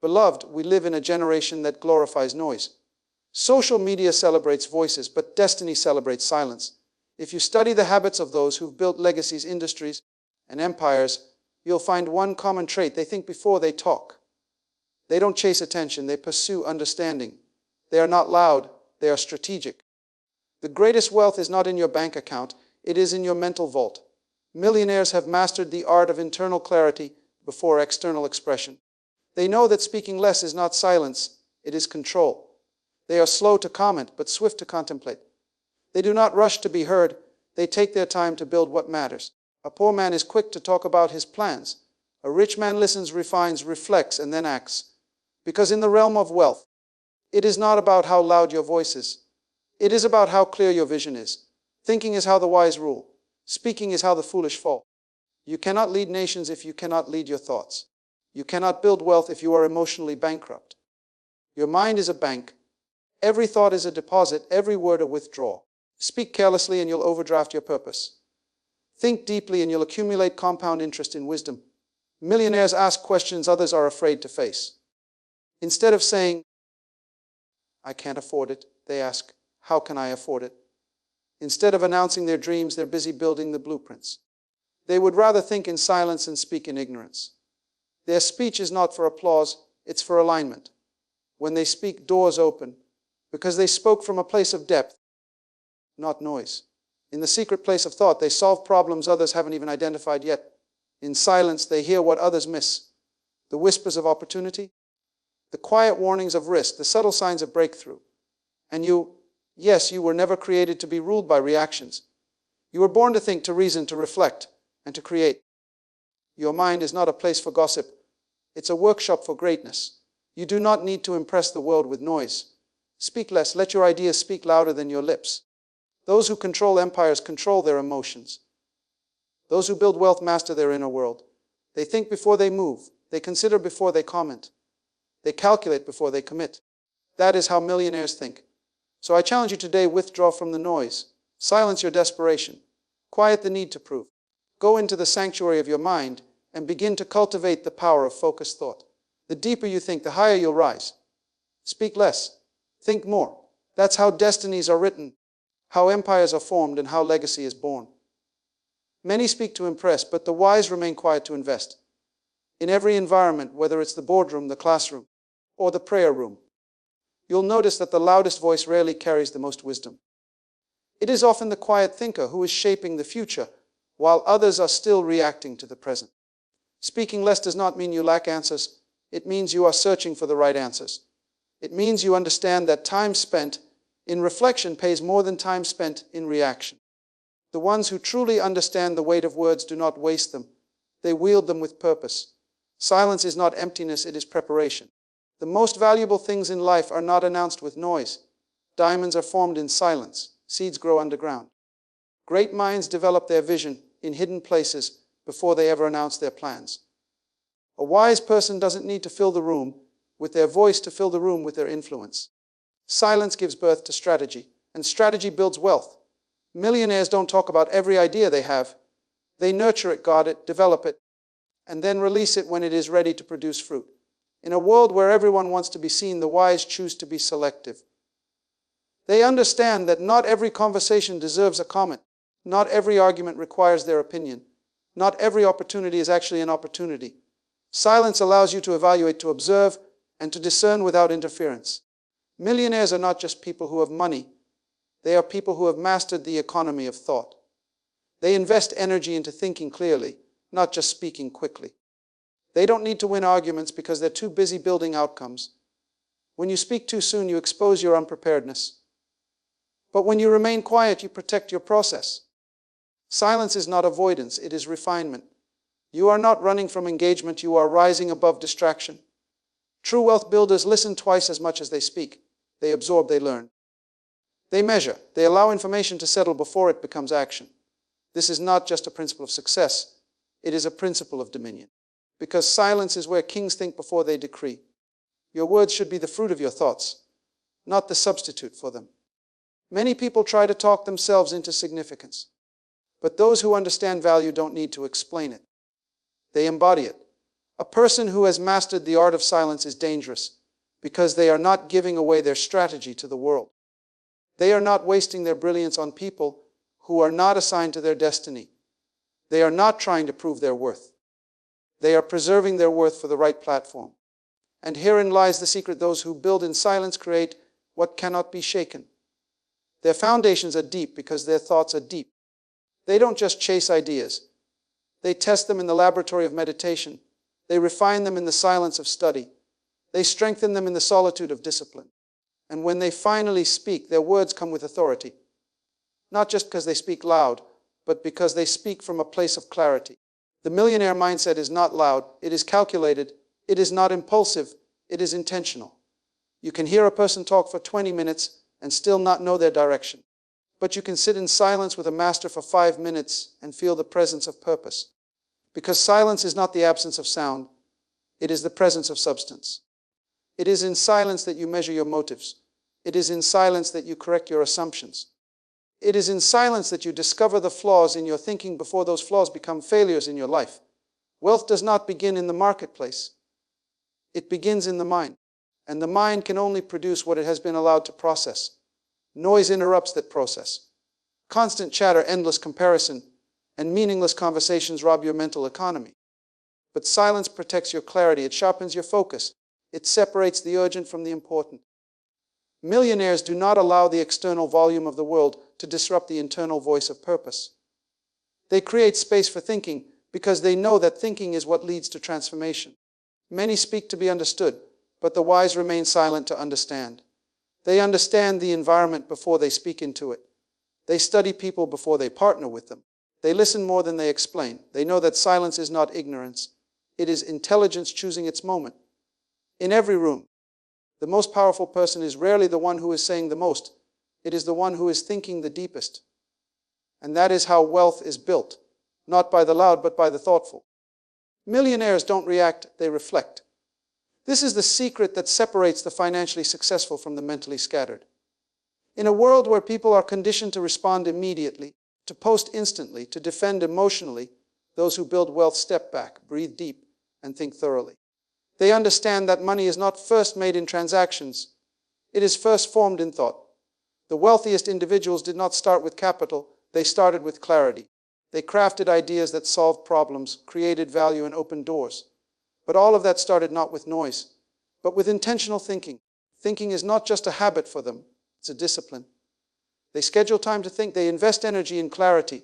Beloved, we live in a generation that glorifies noise. Social media celebrates voices, but destiny celebrates silence. If you study the habits of those who've built legacies, industries, and empires, you'll find one common trait: they think before they talk. They don't chase attention, they pursue understanding. They are not loud, they are strategic. The greatest wealth is not in your bank account, it is in your mental vault. Millionaires have mastered the art of internal clarity before external expression. They know that speaking less is not silence, it is control. They are slow to comment, but swift to contemplate. They do not rush to be heard, they take their time to build what matters. A poor man is quick to talk about his plans. A rich man listens, refines, reflects, and then acts. Because in the realm of wealth, it is not about how loud your voice is. It is about how clear your vision is. Thinking is how the wise rule. Speaking is how the foolish fall. You cannot lead nations if you cannot lead your thoughts. You cannot build wealth if you are emotionally bankrupt. Your mind is a bank. Every thought is a deposit, every word a withdrawal. Speak carelessly and you'll overdraft your purpose. Think deeply and you'll accumulate compound interest in wisdom. Millionaires ask questions others are afraid to face. Instead of saying, "I can't afford it," they ask, "How can I afford it?" Instead of announcing their dreams, they're busy building the blueprints. They would rather think in silence and speak in ignorance. Their speech is not for applause, it's for alignment. When they speak, doors open, because they spoke from a place of depth, not noise. In the secret place of thought, they solve problems others haven't even identified yet. In silence, they hear what others miss. The whispers of opportunity, the quiet warnings of risk, the subtle signs of breakthrough. And you were never created to be ruled by reactions. You were born to think, to reason, to reflect, and to create. Your mind is not a place for gossip. It's a workshop for greatness. You do not need to impress the world with noise. Speak less. Let your ideas speak louder than your lips. Those who control empires control their emotions. Those who build wealth master their inner world. They think before they move. They consider before they comment. They calculate before they commit. That is how millionaires think. So I challenge you today, withdraw from the noise. Silence your desperation. Quiet the need to prove. Go into the sanctuary of your mind and begin to cultivate the power of focused thought. The deeper you think, the higher you'll rise. Speak less. Think more. That's how destinies are written, how empires are formed, and how legacy is born. Many speak to impress, but the wise remain quiet to invest. In every environment, whether it's the boardroom, the classroom, or the prayer room, you'll notice that the loudest voice rarely carries the most wisdom. It is often the quiet thinker who is shaping the future, while others are still reacting to the present. Speaking less does not mean you lack answers. It means you are searching for the right answers. It means you understand that time spent in reflection pays more than time spent in reaction. The ones who truly understand the weight of words do not waste them. They wield them with purpose. Silence is not emptiness, it is preparation. The most valuable things in life are not announced with noise. Diamonds are formed in silence. Seeds grow underground. Great minds develop their vision in hidden places before they ever announce their plans. A wise person doesn't need to fill the room with their voice to fill the room with their influence. Silence gives birth to strategy, and strategy builds wealth. Millionaires don't talk about every idea they have. They nurture it, guard it, develop it, and then release it when it is ready to produce fruit. In a world where everyone wants to be seen, the wise choose to be selective. They understand that not every conversation deserves a comment. Not every argument requires their opinion. Not every opportunity is actually an opportunity. Silence allows you to evaluate, to observe, and to discern without interference. Millionaires are not just people who have money. They are people who have mastered the economy of thought. They invest energy into thinking clearly, not just speaking quickly. They don't need to win arguments because they're too busy building outcomes. When you speak too soon, you expose your unpreparedness. But when you remain quiet, you protect your process. Silence is not avoidance, it is refinement. You are not running from engagement, you are rising above distraction. True wealth builders listen twice as much as they speak. They absorb, they learn. They measure, they allow information to settle before it becomes action. This is not just a principle of success, it is a principle of dominion. Because silence is where kings think before they decree. Your words should be the fruit of your thoughts, not the substitute for them. Many people try to talk themselves into significance. But those who understand value don't need to explain it. They embody it. A person who has mastered the art of silence is dangerous because they are not giving away their strategy to the world. They are not wasting their brilliance on people who are not assigned to their destiny. They are not trying to prove their worth. They are preserving their worth for the right platform. And herein lies the secret. Those who build in silence create what cannot be shaken. Their foundations are deep because their thoughts are deep. They don't just chase ideas. They test them in the laboratory of meditation. They refine them in the silence of study. They strengthen them in the solitude of discipline. And when they finally speak, their words come with authority. Not just because they speak loud, but because they speak from a place of clarity. The millionaire mindset is not loud, it is calculated, it is not impulsive, it is intentional. You can hear a person talk for 20 minutes and still not know their direction. But you can sit in silence with a master for 5 minutes and feel the presence of purpose. Because silence is not the absence of sound, it is the presence of substance. It is in silence that you measure your motives. It is in silence that you correct your assumptions. It is in silence that you discover the flaws in your thinking before those flaws become failures in your life. Wealth does not begin in the marketplace. It begins in the mind. And the mind can only produce what it has been allowed to process. Noise interrupts that process. Constant chatter, endless comparison, and meaningless conversations rob your mental economy. But silence protects your clarity. It sharpens your focus. It separates the urgent from the important. Millionaires do not allow the external volume of the world to disrupt the internal voice of purpose. They create space for thinking because they know that thinking is what leads to transformation. Many speak to be understood, but the wise remain silent to understand. They understand the environment before they speak into it. They study people before they partner with them. They listen more than they explain. They know that silence is not ignorance. It is intelligence choosing its moment. In every room, the most powerful person is rarely the one who is saying the most. It is the one who is thinking the deepest. And that is how wealth is built, not by the loud, but by the thoughtful. Millionaires don't react, they reflect. This is the secret that separates the financially successful from the mentally scattered. In a world where people are conditioned to respond immediately, to post instantly, to defend emotionally, those who build wealth step back, breathe deep, and think thoroughly. They understand that money is not first made in transactions. It is first formed in thought. The wealthiest individuals did not start with capital. They started with clarity. They crafted ideas that solved problems, created value, and opened doors. But all of that started not with noise, but with intentional thinking. Thinking is not just a habit for them. It's a discipline. They schedule time to think. They invest energy in clarity.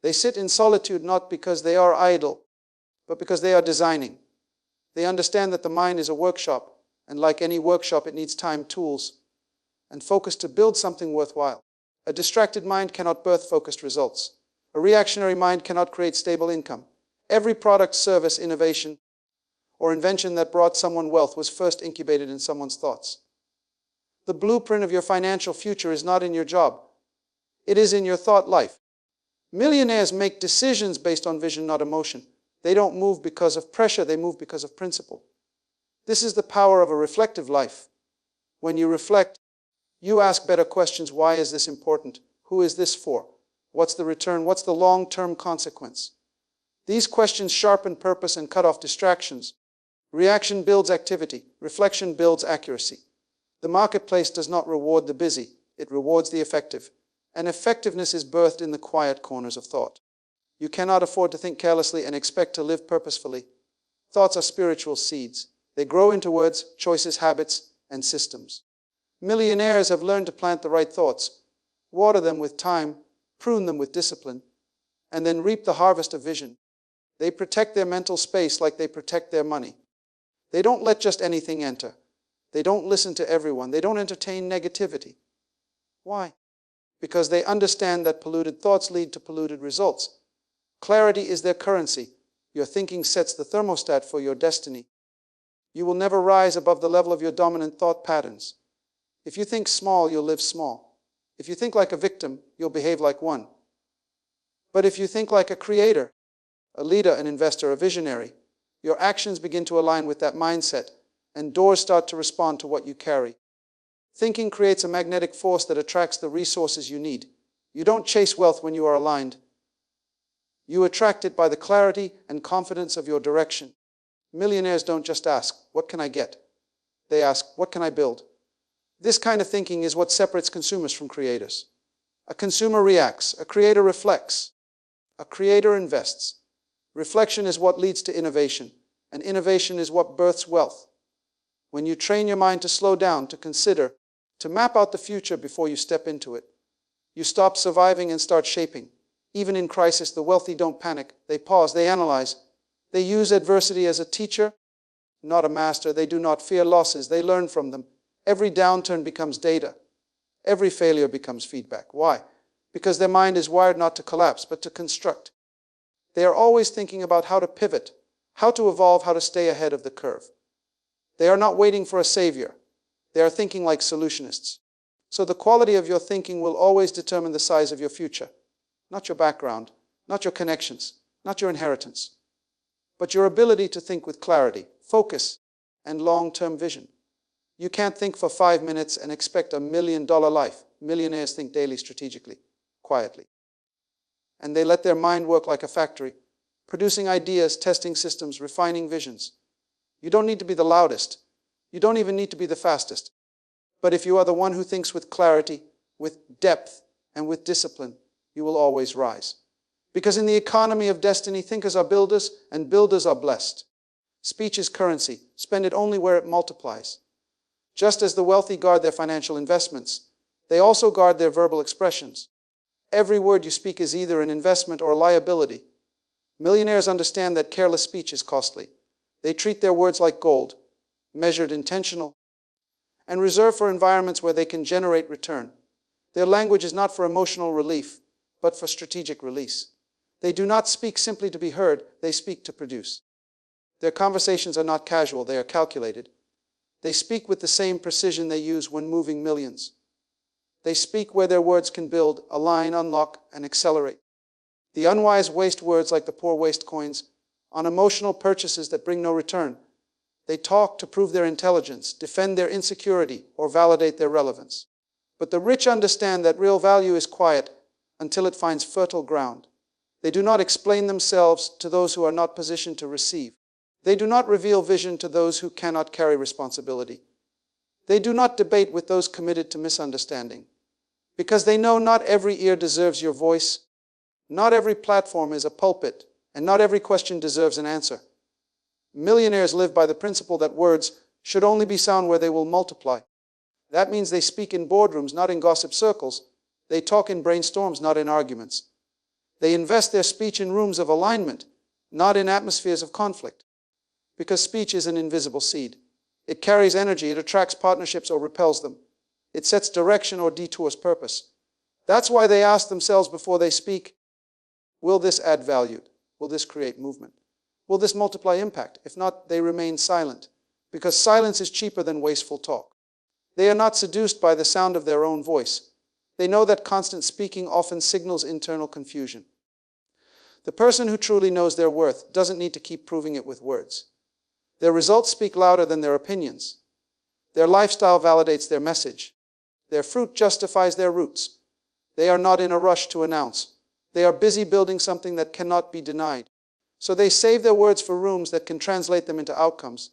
They sit in solitude not because they are idle, but because they are designing. They understand that the mind is a workshop, and like any workshop, it needs time, tools, and focus to build something worthwhile. A distracted mind cannot birth focused results. A reactionary mind cannot create stable income. Every product, service, innovation, or invention that brought someone wealth was first incubated in someone's thoughts. The blueprint of your financial future is not in your job. It is in your thought life. Millionaires make decisions based on vision, not emotion. They don't move because of pressure, they move because of principle. This is the power of a reflective life. When you reflect, you ask better questions. Why is this important? Who is this for? What's the return? What's the long-term consequence? These questions sharpen purpose and cut off distractions. Reaction builds activity. Reflection builds accuracy. The marketplace does not reward the busy. It rewards the effective. And effectiveness is birthed in the quiet corners of thought. You cannot afford to think carelessly and expect to live purposefully. Thoughts are spiritual seeds. They grow into words, choices, habits, and systems. Millionaires have learned to plant the right thoughts, water them with time, prune them with discipline, and then reap the harvest of vision. They protect their mental space like they protect their money. They don't let just anything enter. They don't listen to everyone. They don't entertain negativity. Why? Because they understand that polluted thoughts lead to polluted results. Clarity is their currency. Your thinking sets the thermostat for your destiny. You will never rise above the level of your dominant thought patterns. If you think small, you'll live small. If you think like a victim, you'll behave like one. But if you think like a creator, a leader, an investor, a visionary, your actions begin to align with that mindset, and doors start to respond to what you carry. Thinking creates a magnetic force that attracts the resources you need. You don't chase wealth when you are aligned. You attract it by the clarity and confidence of your direction. Millionaires don't just ask, what can I get? They ask, what can I build? This kind of thinking is what separates consumers from creators. A consumer reacts, a creator reflects, a creator invests. Reflection is what leads to innovation, and innovation is what births wealth. When you train your mind to slow down, to consider, to map out the future before you step into it, you stop surviving and start shaping. Even in crisis, the wealthy don't panic. They pause, they analyze. They use adversity as a teacher, not a master. They do not fear losses. They learn from them. Every downturn becomes data. Every failure becomes feedback. Why? Because their mind is wired not to collapse, but to construct. They are always thinking about how to pivot, how to evolve, how to stay ahead of the curve. They are not waiting for a savior. They are thinking like solutionists. So the quality of your thinking will always determine the size of your future. Not your background, not your connections, not your inheritance, but your ability to think with clarity, focus, and long-term vision. You can't think for 5 minutes and expect $1 million life. Millionaires think daily, strategically, quietly. And they let their mind work like a factory, producing ideas, testing systems, refining visions. You don't need to be the loudest. You don't even need to be the fastest. But if you are the one who thinks with clarity, with depth, and with discipline, you will always rise. Because in the economy of destiny, thinkers are builders, and builders are blessed. Speech is currency. Spend it only where it multiplies. Just as the wealthy guard their financial investments, they also guard their verbal expressions. Every word you speak is either an investment or a liability. Millionaires understand that careless speech is costly. They treat their words like gold, measured, intentional, and reserved for environments where they can generate return. Their language is not for emotional relief, but for strategic release. They do not speak simply to be heard, they speak to produce. Their conversations are not casual, they are calculated. They speak with the same precision they use when moving millions. They speak where their words can build, align, unlock, and accelerate. The unwise waste words like the poor waste coins on emotional purchases that bring no return. They talk to prove their intelligence, defend their insecurity, or validate their relevance. But the rich understand that real value is quiet until it finds fertile ground. They do not explain themselves to those who are not positioned to receive. They do not reveal vision to those who cannot carry responsibility. They do not debate with those committed to misunderstanding. Because they know not every ear deserves your voice, not every platform is a pulpit, and not every question deserves an answer. Millionaires live by the principle that words should only be sound where they will multiply. That means they speak in boardrooms, not in gossip circles. They talk in brainstorms, not in arguments. They invest their speech in rooms of alignment, not in atmospheres of conflict. Because speech is an invisible seed. It carries energy, it attracts partnerships or repels them. It sets direction or detours purpose. That's why they ask themselves before they speak, will this add value? Will this create movement? Will this multiply impact? If not, they remain silent, because silence is cheaper than wasteful talk. They are not seduced by the sound of their own voice. They know that constant speaking often signals internal confusion. The person who truly knows their worth doesn't need to keep proving it with words. Their results speak louder than their opinions. Their lifestyle validates their message. Their fruit justifies their roots. They are not in a rush to announce. They are busy building something that cannot be denied. So they save their words for rooms that can translate them into outcomes.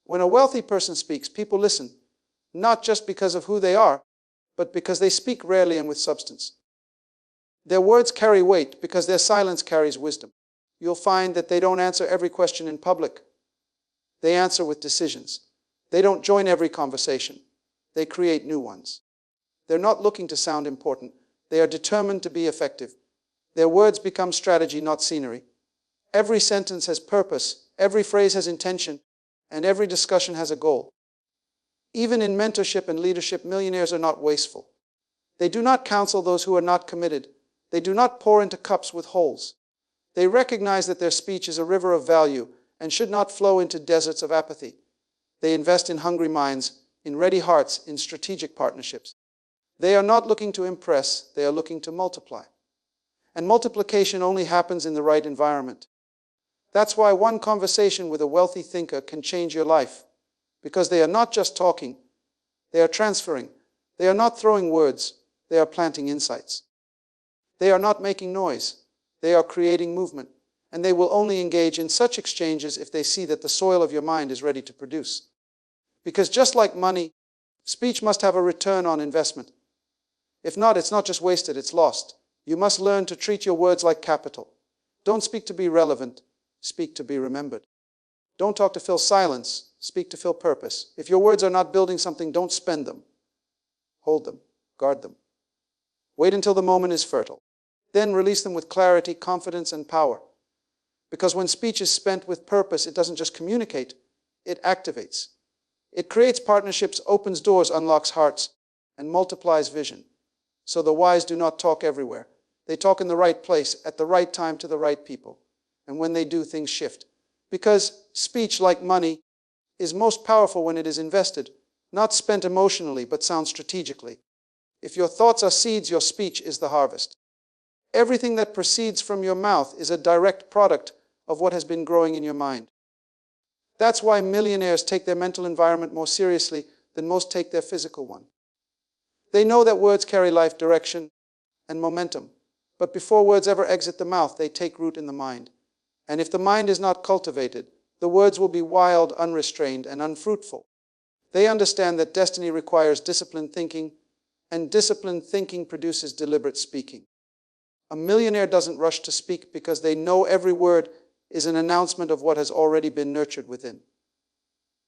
When a wealthy person speaks, people listen, not just because of who they are, but because they speak rarely and with substance. Their words carry weight because their silence carries wisdom. You'll find that they don't answer every question in public. They answer with decisions. They don't join every conversation. They create new ones. They're not looking to sound important. They are determined to be effective. Their words become strategy, not scenery. Every sentence has purpose, every phrase has intention, and every discussion has a goal. Even in mentorship and leadership, millionaires are not wasteful. They do not counsel those who are not committed. They do not pour into cups with holes. They recognize that their speech is a river of value and should not flow into deserts of apathy. They invest in hungry minds, in ready hearts, in strategic partnerships. They are not looking to impress, they are looking to multiply. And multiplication only happens in the right environment. That's why one conversation with a wealthy thinker can change your life. Because they are not just talking, they are transferring. They are not throwing words, they are planting insights. They are not making noise, they are creating movement. and they will only engage in such exchanges if they see that the soil of your mind is ready to produce. Because just like money, speech must have a return on investment. If not, it's not just wasted, it's lost. You must learn to treat your words like capital. Don't speak to be relevant, speak to be remembered. Don't talk to fill silence, speak to fill purpose. If your words are not building something, don't spend them. Hold them, guard them. Wait until the moment is fertile. Then release them with clarity, confidence, and power. Because when speech is spent with purpose, it doesn't just communicate, it activates. It creates partnerships, opens doors, unlocks hearts, and multiplies vision. So the wise do not talk everywhere. They talk in the right place, at the right time, to the right people. And when they do, things shift. Because speech, like money, is most powerful when it is invested, not spent emotionally, but sound strategically. If your thoughts are seeds, your speech is the harvest. Everything that proceeds from your mouth is a direct product of what has been growing in your mind. That's why millionaires take their mental environment more seriously than most take their physical one. They know that words carry life direction and momentum, but before words ever exit the mouth, they take root in the mind. And if the mind is not cultivated, the words will be wild, unrestrained, and unfruitful. They understand that destiny requires disciplined thinking, and disciplined thinking produces deliberate speaking. A millionaire doesn't rush to speak because they know every word is an announcement of what has already been nurtured within.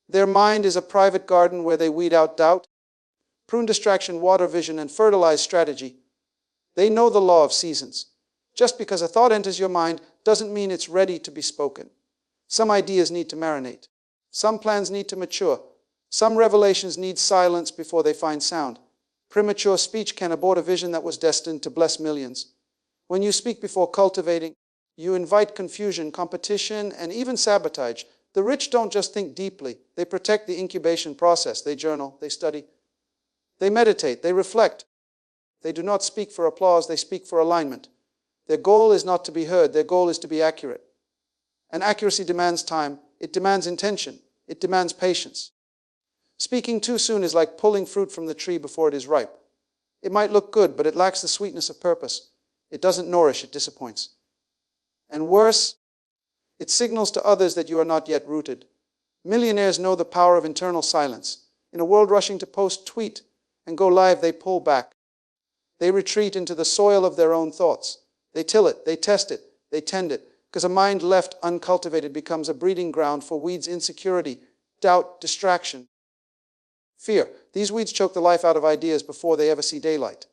Their mind is a private garden where they weed out doubt, prune distraction, water vision, and fertilize strategy. They know the law of seasons. Just because a thought enters your mind doesn't mean it's ready to be spoken. Some ideas need to marinate. Some plans need to mature. Some revelations need silence before they find sound. Premature speech can abort a vision that was destined to bless millions. When you speak before cultivating, you invite confusion, competition, and even sabotage. The rich don't just think deeply. They protect the incubation process. They journal, they study, they meditate, they reflect. They do not speak for applause, they speak for alignment. Their goal is not to be heard, their goal is to be accurate. And accuracy demands time, it demands intention, it demands patience. Speaking too soon is like pulling fruit from the tree before it is ripe. It might look good, but it lacks the sweetness of purpose. It doesn't nourish, it disappoints. And worse, it signals to others that you are not yet rooted. Millionaires know the power of internal silence. In a world rushing to post, tweet, and go live, they pull back. They retreat into the soil of their own thoughts. They till it, they test it, they tend it, because a mind left uncultivated becomes a breeding ground for weeds: insecurity, doubt, distraction, fear. These weeds choke the life out of ideas before they ever see daylight.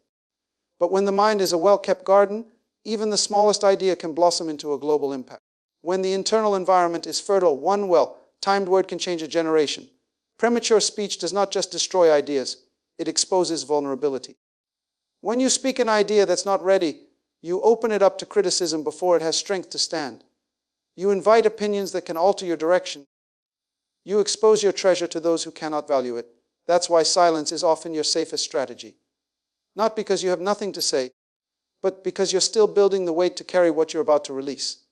But when the mind is a well-kept garden, even the smallest idea can blossom into a global impact. When the internal environment is fertile, one well-timed word can change a generation. Premature speech does not just destroy ideas, it exposes vulnerability. When you speak an idea that's not ready, you open it up to criticism before it has strength to stand. You invite opinions that can alter your direction. You expose your treasure to those who cannot value it. That's why silence is often your safest strategy. Not because you have nothing to say, but because you're still building the weight to carry what you're about to release.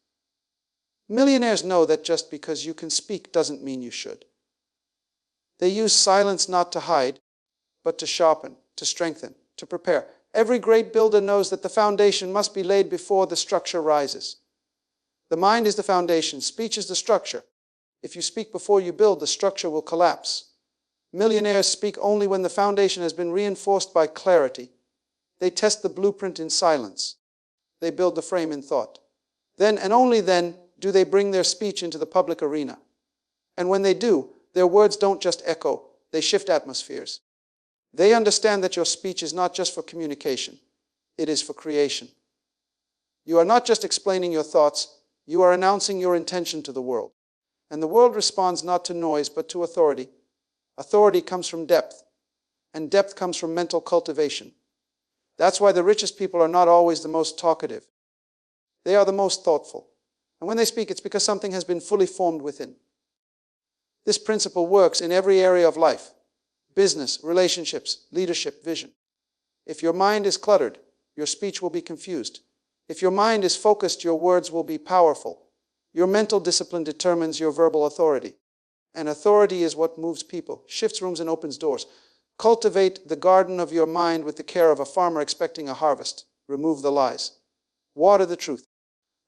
Millionaires know that just because you can speak doesn't mean you should. They use silence not to hide, but to sharpen, to strengthen, to prepare. Every great builder knows that the foundation must be laid before the structure rises. The mind is the foundation, speech is the structure. If you speak before you build, the structure will collapse. Millionaires speak only when the foundation has been reinforced by clarity. They test the blueprint in silence. They build the frame in thought. Then and only then do they bring their speech into the public arena. And when they do, their words don't just echo, they shift atmospheres. They understand that your speech is not just for communication, it is for creation. You are not just explaining your thoughts, you are announcing your intention to the world. And the world responds not to noise, but to authority. Authority comes from depth, and depth comes from mental cultivation. That's why the richest people are not always the most talkative. They are the most thoughtful. And when they speak, it's because something has been fully formed within. This principle works in every area of life: business, relationships, leadership, vision. If your mind is cluttered, your speech will be confused. If your mind is focused, your words will be powerful. Your mental discipline determines your verbal authority. And authority is what moves people, shifts rooms, and opens doors. Cultivate the garden of your mind with the care of a farmer expecting a harvest. Remove the lies. Water the truth.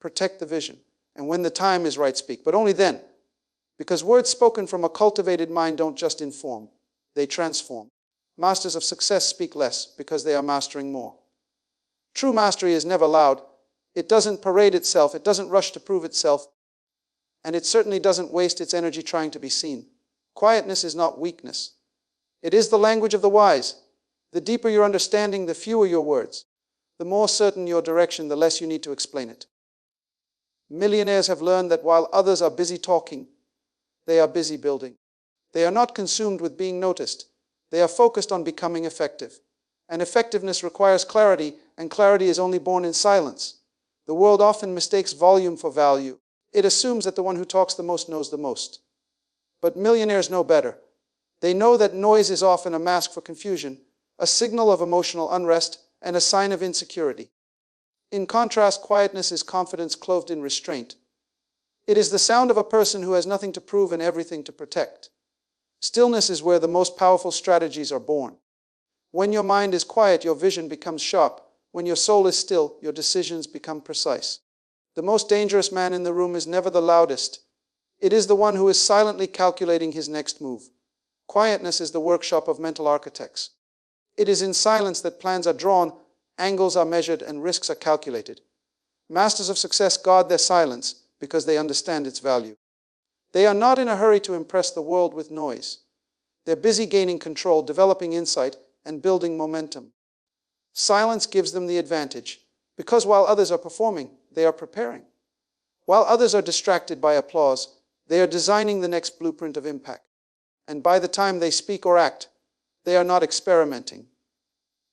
Protect the vision. and when the time is right, speak, but only then. Because words spoken from a cultivated mind don't just inform, they transform. Masters of success speak less because they are mastering more. True mastery is never loud. It doesn't parade itself, it doesn't rush to prove itself, and it certainly doesn't waste its energy trying to be seen. Quietness is not weakness. It is the language of the wise. The deeper your understanding, the fewer your words. The more certain your direction, the less you need to explain it. Millionaires have learned that while others are busy talking, they are busy building. They are not consumed with being noticed. They are focused on becoming effective. And effectiveness requires clarity, and clarity is only born in silence. The world often mistakes volume for value. It assumes that the one who talks the most knows the most. But millionaires know better. They know that noise is often a mask for confusion, a signal of emotional unrest, and a sign of insecurity. In contrast, quietness is confidence clothed in restraint. It is the sound of a person who has nothing to prove and everything to protect. Stillness is where the most powerful strategies are born. When your mind is quiet, your vision becomes sharp. When your soul is still, your decisions become precise. The most dangerous man in the room is never the loudest. It is the one who is silently calculating his next move. Quietness is the workshop of mental architects. It is in silence that plans are drawn, angles are measured, and risks are calculated. Masters of success guard their silence because they understand its value. They are not in a hurry to impress the world with noise. They're busy gaining control, developing insight, and building momentum. Silence gives them the advantage, because while others are performing, they are preparing. While others are distracted by applause, they are designing the next blueprint of impact. And by the time they speak or act, they are not experimenting.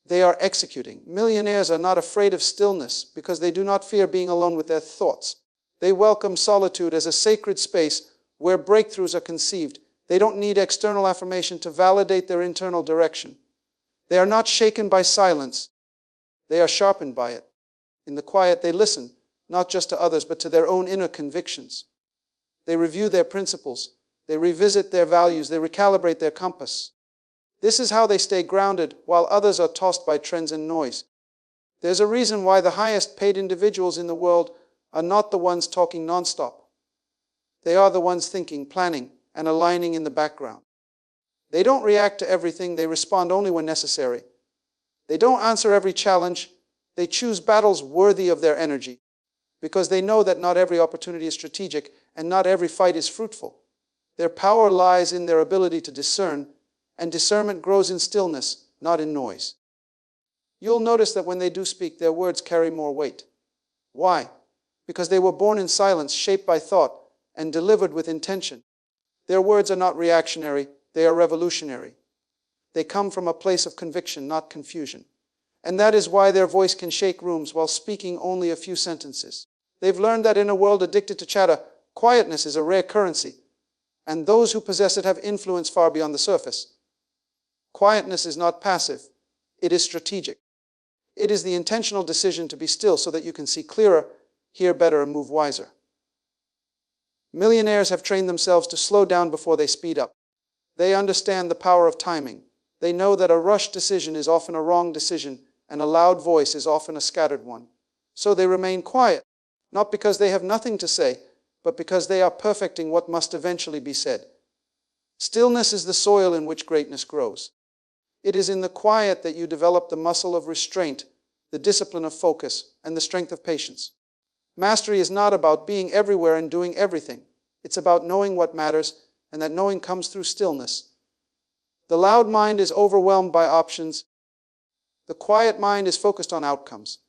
They are executing. Millionaires are not afraid of stillness because they do not fear being alone with their thoughts. They welcome solitude as a sacred space where breakthroughs are conceived. They don't need external affirmation to validate their internal direction. They are not shaken by silence. They are sharpened by it. In the quiet, they listen, not just to others, but to their own inner convictions. They review their principles. They revisit their values. They recalibrate their compass. This is how they stay grounded while others are tossed by trends and noise. There's a reason why the highest paid individuals in the world are not the ones talking nonstop. They are the ones thinking, planning, and aligning in the background. They don't react to everything. They respond only when necessary. They don't answer every challenge. They choose battles worthy of their energy because they know that not every opportunity is strategic and not every fight is fruitful. Their power lies in their ability to discern, and discernment grows in stillness, not in noise. You'll notice that when they do speak, their words carry more weight. Why? Because they were born in silence, shaped by thought, and delivered with intention. Their words are not reactionary, they are revolutionary. They come from a place of conviction, not confusion. And that is why their voice can shake rooms while speaking only a few sentences. They've learned that in a world addicted to chatter, quietness is a rare currency, and those who possess it have influence far beyond the surface. Quietness is not passive, it is strategic. It is the intentional decision to be still so that you can see clearer, hear better, and move wiser. Millionaires have trained themselves to slow down before they speed up. They understand the power of timing. They know that a rushed decision is often a wrong decision, and a loud voice is often a scattered one. So they remain quiet, not because they have nothing to say, but because they are perfecting what must eventually be said. Stillness is the soil in which greatness grows. It is in the quiet that you develop the muscle of restraint, the discipline of focus, and the strength of patience. Mastery is not about being everywhere and doing everything. It's about knowing what matters, and that knowing comes through stillness. The loud mind is overwhelmed by options. The quiet mind is focused on outcomes.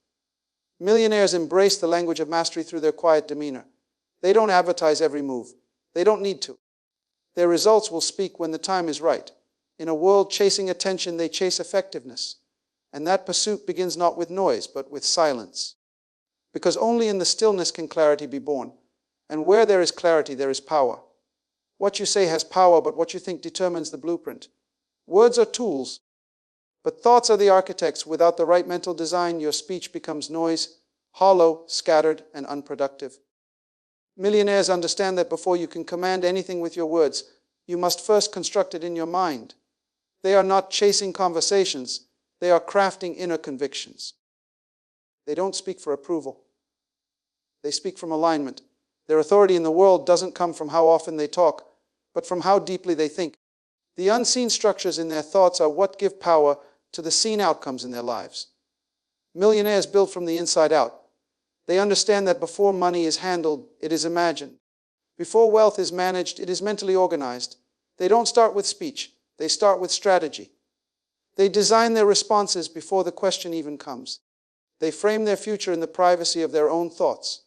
Millionaires embrace the language of mastery through their quiet demeanor. They don't advertise every move. They don't need to. Their results will speak when the time is right. In a world chasing attention, they chase effectiveness. And that pursuit begins not with noise, but with silence. Because only in the stillness can clarity be born. And where there is clarity, there is power. What you say has power, but what you think determines the blueprint. Words are tools, but thoughts are the architects. Without the right mental design, your speech becomes noise, hollow, scattered, and unproductive. Millionaires understand that before you can command anything with your words, you must first construct it in your mind. They are not chasing conversations. They are crafting inner convictions. They don't speak for approval. They speak from alignment. Their authority in the world doesn't come from how often they talk, but from how deeply they think. The unseen structures in their thoughts are what give power to the seen outcomes in their lives. Millionaires build from the inside out. They understand that before money is handled, it is imagined. Before wealth is managed, it is mentally organized. They don't start with speech, they start with strategy. They design their responses before the question even comes. They frame their future in the privacy of their own thoughts.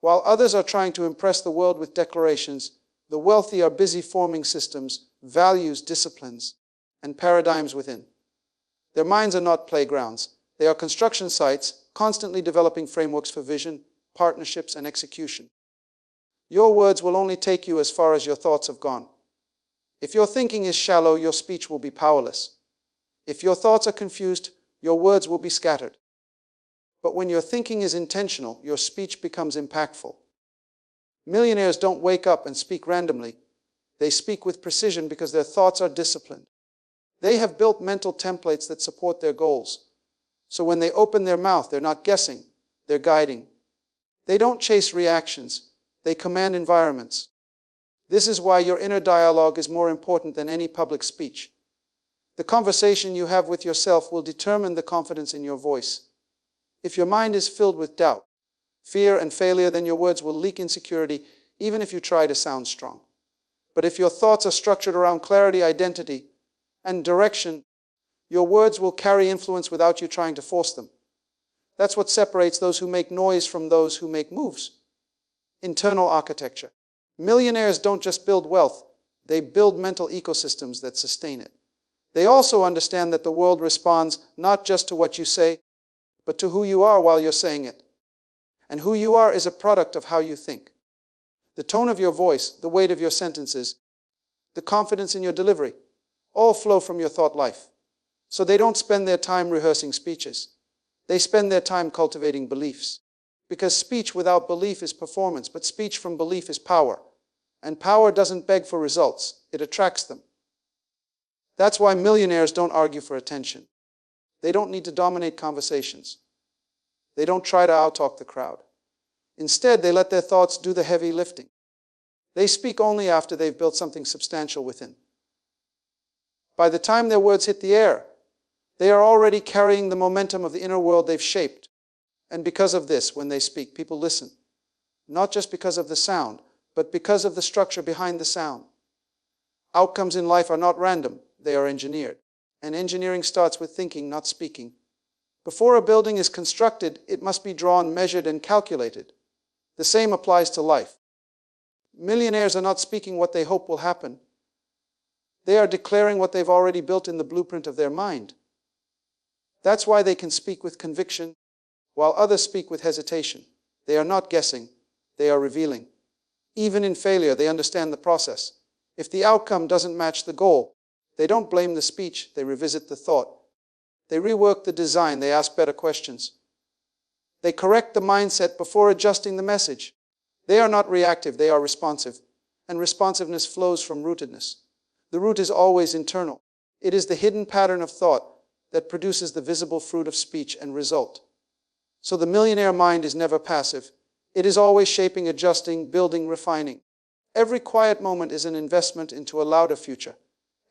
While others are trying to impress the world with declarations, the wealthy are busy forming systems, values, disciplines, and paradigms within. Their minds are not playgrounds. They are construction sites, constantly developing frameworks for vision, partnerships, and execution. Your words will only take you as far as your thoughts have gone. If your thinking is shallow, your speech will be powerless. If your thoughts are confused, your words will be scattered. But when your thinking is intentional, your speech becomes impactful. Millionaires don't wake up and speak randomly. They speak with precision because their thoughts are disciplined. They have built mental templates that support their goals. So when they open their mouth, they're not guessing, they're guiding. They don't chase reactions, they command environments. This is why your inner dialogue is more important than any public speech. The conversation you have with yourself will determine the confidence in your voice. If your mind is filled with doubt, fear, and failure, then your words will leak insecurity, even if you try to sound strong. But if your thoughts are structured around clarity, identity, and direction, your words will carry influence without you trying to force them. That's what separates those who make noise from those who make moves. Internal architecture. Millionaires don't just build wealth, they build mental ecosystems that sustain it. They also understand that the world responds not just to what you say, but to who you are while you're saying it. And who you are is a product of how you think. The tone of your voice, the weight of your sentences, the confidence in your delivery, all flow from your thought life. So they don't spend their time rehearsing speeches. They spend their time cultivating beliefs. Because speech without belief is performance, but speech from belief is power. And power doesn't beg for results, it attracts them. That's why millionaires don't argue for attention. They don't need to dominate conversations. They don't try to outtalk the crowd. Instead, they let their thoughts do the heavy lifting. They speak only after they've built something substantial within. By the time their words hit the air, they are already carrying the momentum of the inner world they've shaped. And because of this, when they speak, people listen. Not just because of the sound, but because of the structure behind the sound. Outcomes in life are not random, they are engineered. And engineering starts with thinking, not speaking. Before a building is constructed, it must be drawn, measured, and calculated. The same applies to life. Millionaires are not speaking what they hope will happen. They are declaring what they've already built in the blueprint of their mind. That's why they can speak with conviction, while others speak with hesitation. They are not guessing, they are revealing. Even in failure, they understand the process. If the outcome doesn't match the goal, they don't blame the speech, they revisit the thought. They rework the design, they ask better questions. They correct the mindset before adjusting the message. They are not reactive, they are responsive. And responsiveness flows from rootedness. The root is always internal. It is the hidden pattern of thought that produces the visible fruit of speech and result. So the millionaire mind is never passive. It is always shaping, adjusting, building, refining. Every quiet moment is an investment into a louder future.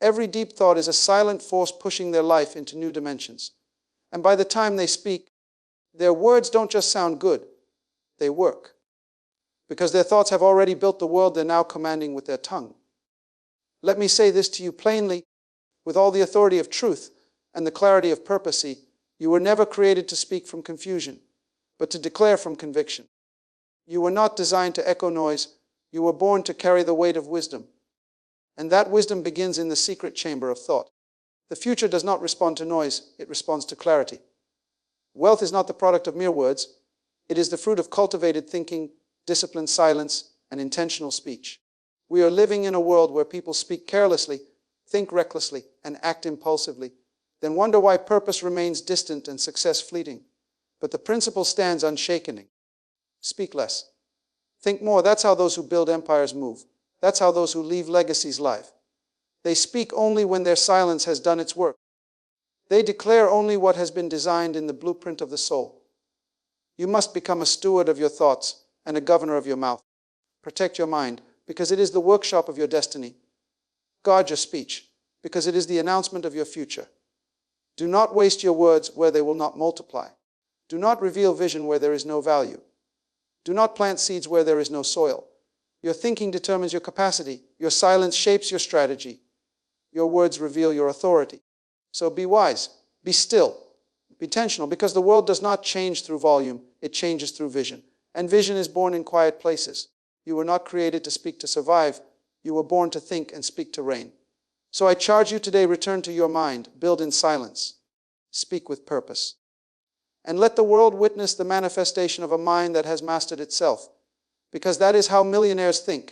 Every deep thought is a silent force pushing their life into new dimensions. And by the time they speak, their words don't just sound good, they work. Because their thoughts have already built the world they're now commanding with their tongue. Let me say this to you plainly, with all the authority of truth and the clarity of purpose. You were never created to speak from confusion, but to declare from conviction. You were not designed to echo noise, you were born to carry the weight of wisdom. And that wisdom begins in the secret chamber of thought. The future does not respond to noise, it responds to clarity. Wealth is not the product of mere words, it is the fruit of cultivated thinking, disciplined silence, and intentional speech. We are living in a world where people speak carelessly, think recklessly, and act impulsively, then wonder why purpose remains distant and success fleeting. But the principle stands unshaken. Speak less. Think more. That's how those who build empires move. That's how those who leave legacies live. They speak only when their silence has done its work. They declare only what has been designed in the blueprint of the soul. You must become a steward of your thoughts and a governor of your mouth. Protect your mind, because it is the workshop of your destiny. Guard your speech, because it is the announcement of your future. Do not waste your words where they will not multiply. Do not reveal vision where there is no value. Do not plant seeds where there is no soil. Your thinking determines your capacity. Your silence shapes your strategy. Your words reveal your authority. So be wise, be still, be intentional, because the world does not change through volume, it changes through vision. And vision is born in quiet places. You were not created to speak to survive. You were born to think and speak to reign. So I charge you today, return to your mind, build in silence, speak with purpose. And let the world witness the manifestation of a mind that has mastered itself, because that is how millionaires think.